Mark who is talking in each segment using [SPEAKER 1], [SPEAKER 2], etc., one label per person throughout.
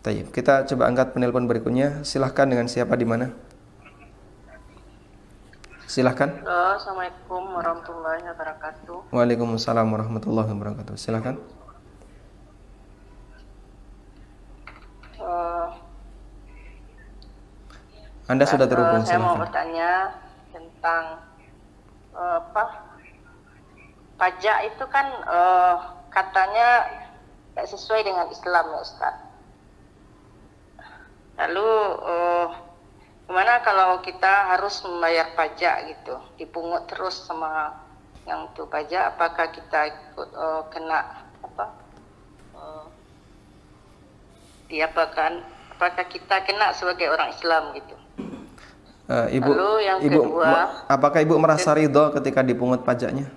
[SPEAKER 1] Tayyib. Kita coba angkat penelpon berikutnya. Silahkan, dengan siapa di mana? Silahkan.
[SPEAKER 2] Halo, Assalamualaikum warahmatullahi wabarakatuh.
[SPEAKER 1] Waalaikumsalam warahmatullahi wabarakatuh. Silahkan. Anda sudah terhubung.
[SPEAKER 2] Saya mau
[SPEAKER 1] Silahkan.
[SPEAKER 2] bertanya tentang pajak itu kan katanya tidak sesuai dengan Islam ya Ustaz. Lalu gimana kalau kita harus membayar pajak gitu, dipungut terus sama yang itu pajak, apakah kita ikut kena apakah kita kena sebagai orang Islam gitu?
[SPEAKER 1] Ibu,
[SPEAKER 2] lalu yang
[SPEAKER 1] ibu,
[SPEAKER 2] kedua,
[SPEAKER 1] apakah ibu merasa ridho ketika dipungut pajaknya?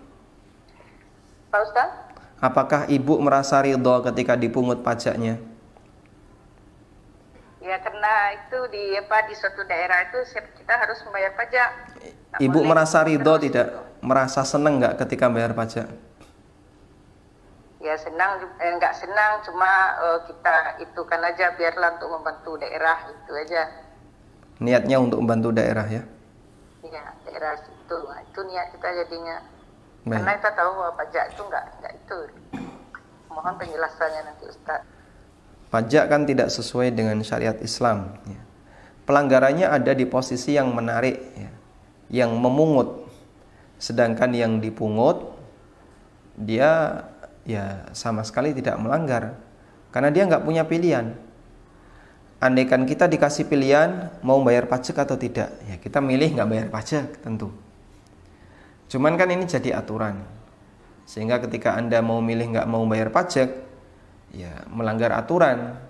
[SPEAKER 2] Pak Ustaz?
[SPEAKER 1] Apakah ibu merasa ridho ketika dipungut pajaknya?
[SPEAKER 2] Ya, karena itu di suatu daerah itu kita harus membayar pajak.
[SPEAKER 1] Ibu merasa ridho tidak? Merasa senang nggak ketika bayar pajak?
[SPEAKER 2] Ya senang, nggak senang, cuma kita itukan aja, biarlah untuk membantu daerah itu aja.
[SPEAKER 1] Niatnya untuk membantu daerah ya?
[SPEAKER 2] Iya, daerah situ. Nah, itu niat kita jadinya.
[SPEAKER 1] Baik.
[SPEAKER 2] Karena kita tahu bahwa pajak itu nggak itu. Mohon penjelasannya nanti Ustaz.
[SPEAKER 1] Pajak kan tidak sesuai dengan syariat Islam ya. Pelanggarannya ada di posisi yang menarik ya, yang memungut. Sedangkan yang dipungut dia ya sama sekali tidak melanggar, karena dia nggak punya pilihan. Andaikan kita dikasih pilihan mau bayar pajak atau tidak, ya kita milih nggak bayar pajak tentu. Cuman kan ini jadi aturan, sehingga ketika Anda mau milih nggak mau bayar pajak, ya melanggar aturan,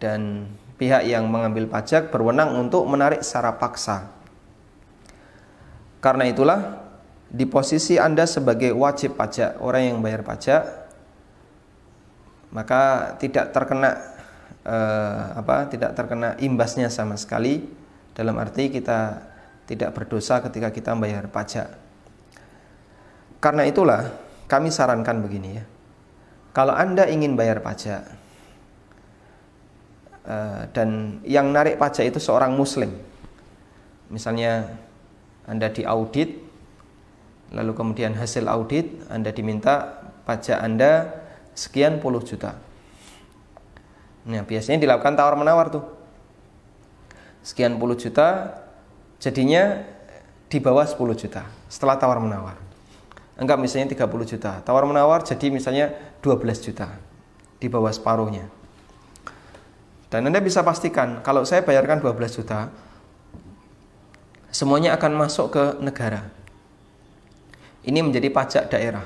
[SPEAKER 1] dan pihak yang mengambil pajak berwenang untuk menarik secara paksa. Karena itulah di posisi Anda sebagai wajib pajak, orang yang bayar pajak, maka tidak terkena tidak terkena imbasnya sama sekali, dalam arti kita tidak berdosa ketika kita bayar pajak. Karena itulah kami sarankan begini ya, kalau Anda ingin bayar pajak dan yang narik pajak itu seorang muslim, misalnya Anda diaudit, lalu kemudian hasil audit Anda diminta pajak Anda sekian puluh juta. Nah, biasanya dilakukan tawar-menawar tuh. Sekian puluh juta, jadinya di bawah 10 juta setelah tawar-menawar. Enggak, misalnya 30 juta. Tawar-menawar jadi misalnya 12 juta. Di bawah separuhnya. Dan Anda bisa pastikan, kalau saya bayarkan 12 juta, semuanya akan masuk ke negara. Ini menjadi pajak daerah,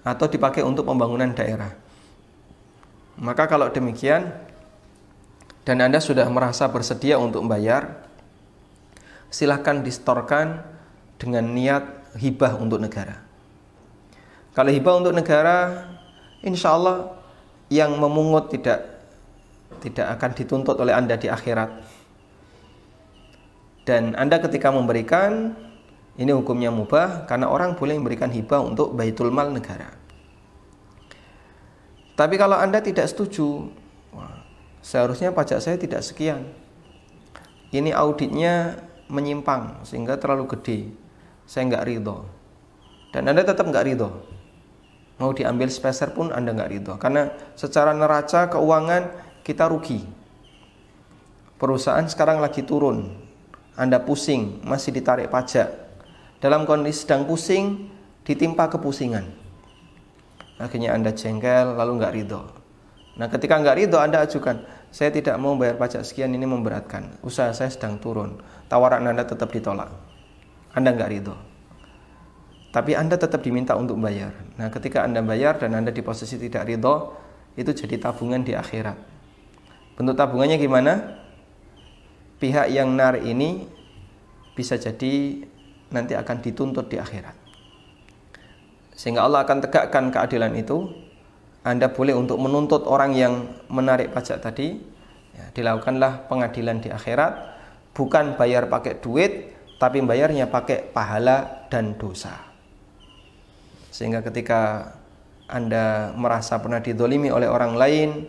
[SPEAKER 1] atau dipakai untuk pembangunan daerah. Maka kalau demikian dan Anda sudah merasa bersedia untuk membayar, silahkan distorkan dengan niat hibah untuk negara. Kalau hibah untuk negara, insya Allah yang memungut tidak akan dituntut oleh Anda di akhirat. Dan Anda ketika memberikan, ini hukumnya mubah, karena orang boleh memberikan hibah untuk baitul mal negara. Tapi kalau Anda tidak setuju, seharusnya pajak saya tidak sekian, ini auditnya menyimpang sehingga terlalu gede, saya nggak ridho, dan Anda tetap nggak ridho, mau diambil sepeser pun Anda nggak ridho, karena secara neraca keuangan kita rugi. Perusahaan sekarang lagi turun, Anda pusing, masih ditarik pajak. Dalam kondisi sedang pusing, ditimpa kepusingan. Akhirnya Anda jengkel, lalu nggak ridho. Nah, ketika nggak ridho, Anda ajukan, saya tidak mau bayar pajak sekian, ini memberatkan, usaha saya sedang turun. Tawaran Anda tetap ditolak, Anda nggak ridho. Tapi Anda tetap diminta untuk bayar. Nah, ketika Anda bayar dan Anda di posisi tidak ridho, itu jadi tabungan di akhirat. Bentuk tabungannya gimana? Pihak yang narik ini bisa jadi nanti akan dituntut di akhirat, sehingga Allah akan tegakkan keadilan itu. Anda boleh untuk menuntut orang yang menarik pajak tadi, ya, dilakukanlah pengadilan di akhirat, bukan bayar pakai duit, tapi bayarnya pakai pahala dan dosa. Sehingga ketika Anda merasa pernah didolimi oleh orang lain,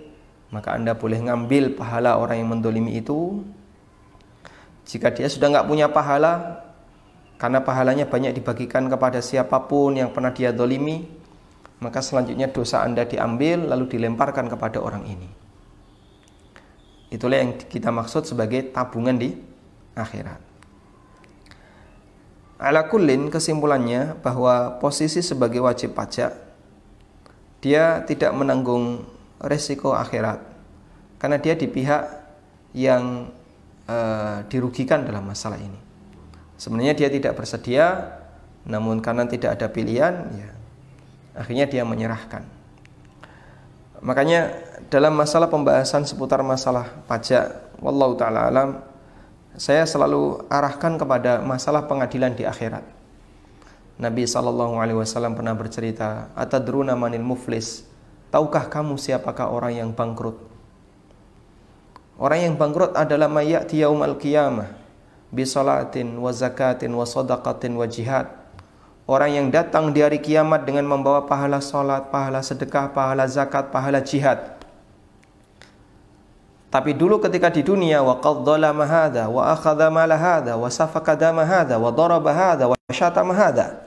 [SPEAKER 1] maka Anda boleh ngambil pahala orang yang mendolimi itu. Jika dia sudah nggak punya pahala, karena pahalanya banyak dibagikan kepada siapapun yang pernah dia dolimi, maka selanjutnya dosa Anda diambil lalu dilemparkan kepada orang ini. Itulah yang kita maksud sebagai tabungan di akhirat. Ala kullin, kesimpulannya bahwa posisi sebagai wajib pajak, dia tidak menanggung resiko akhirat karena dia di pihak yang dirugikan dalam masalah ini. Sebenarnya dia tidak bersedia, namun karena tidak ada pilihan, ya akhirnya dia menyerahkan. Makanya dalam masalah pembahasan seputar masalah pajak, wallahu ta'ala alam, saya selalu arahkan kepada masalah pengadilan di akhirat. Nabi SAW pernah bercerita, atadruna manil muflis, tahukah kamu siapakah orang yang bangkrut? Orang yang bangkrut adalah mayyati yaumal qiyamah bisolatin wa zakatin wa sadaqatin wa jihad. Orang yang datang di hari kiamat dengan membawa pahala salat, pahala sedekah, pahala zakat, pahala jihad. Tapi dulu ketika di dunia, wa qad dzalama hadza wa akhadha mala hadza wa safaka dama hadza wa daraba hadza wa syatama hadza.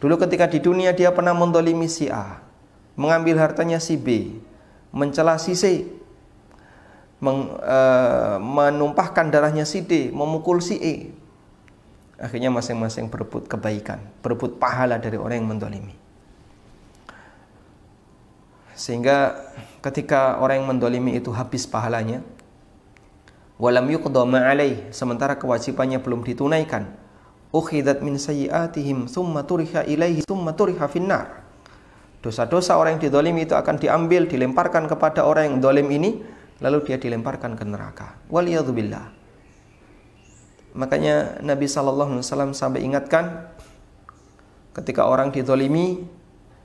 [SPEAKER 1] Dulu ketika di dunia dia pernah mendolimi si A, mengambil hartanya si B, mencela si C, menumpahkan darahnya si D, memukul si E. Akhirnya masing-masing berebut kebaikan, berebut pahala dari orang yang mendolimi. Sehingga ketika orang yang mendolimi itu habis pahalanya, walam yuqda ma alaih, sementara kewajibannya belum ditunaikan, ukhidat min sayyiatihim thumma turiha ilaihi thumma turiha finnar. Dosa-dosa orang yang didolimi itu akan diambil, dilemparkan kepada orang yang dolim ini, lalu dia dilemparkan ke neraka. Waliyadzubillah. Makanya Nabi SAW sampai ingatkan, ketika orang didolimi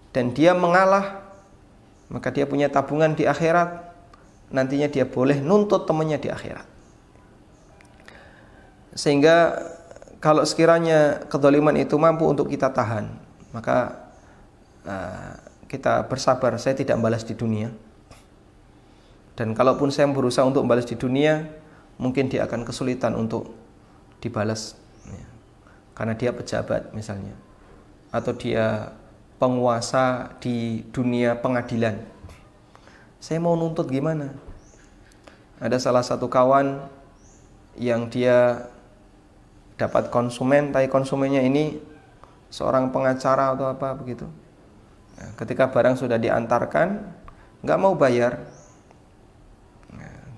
[SPEAKER 1] dan dia mengalah, maka dia punya tabungan di akhirat. Nantinya dia boleh nuntut temannya di akhirat. Sehingga kalau sekiranya kedoliman itu mampu untuk kita tahan, maka kita bersabar. Saya tidak membalas di dunia. Dan kalaupun saya berusaha untuk membalas di dunia, mungkin dia akan kesulitan untuk dibalas, ya. Karena dia pejabat misalnya, atau dia penguasa di dunia pengadilan. Saya mau nuntut gimana? Ada salah satu kawan yang dia dapat konsumen, tapi konsumennya ini seorang pengacara atau apa begitu. Nah, ketika barang sudah diantarkan, nggak mau bayar.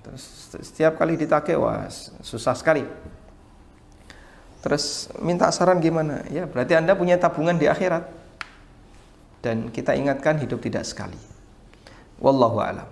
[SPEAKER 1] Terus setiap kali ditagih, wah susah sekali. Terus minta saran gimana? Ya berarti Anda punya tabungan di akhirat. Dan kita ingatkan hidup tidak sekali. Wallahu a'lam.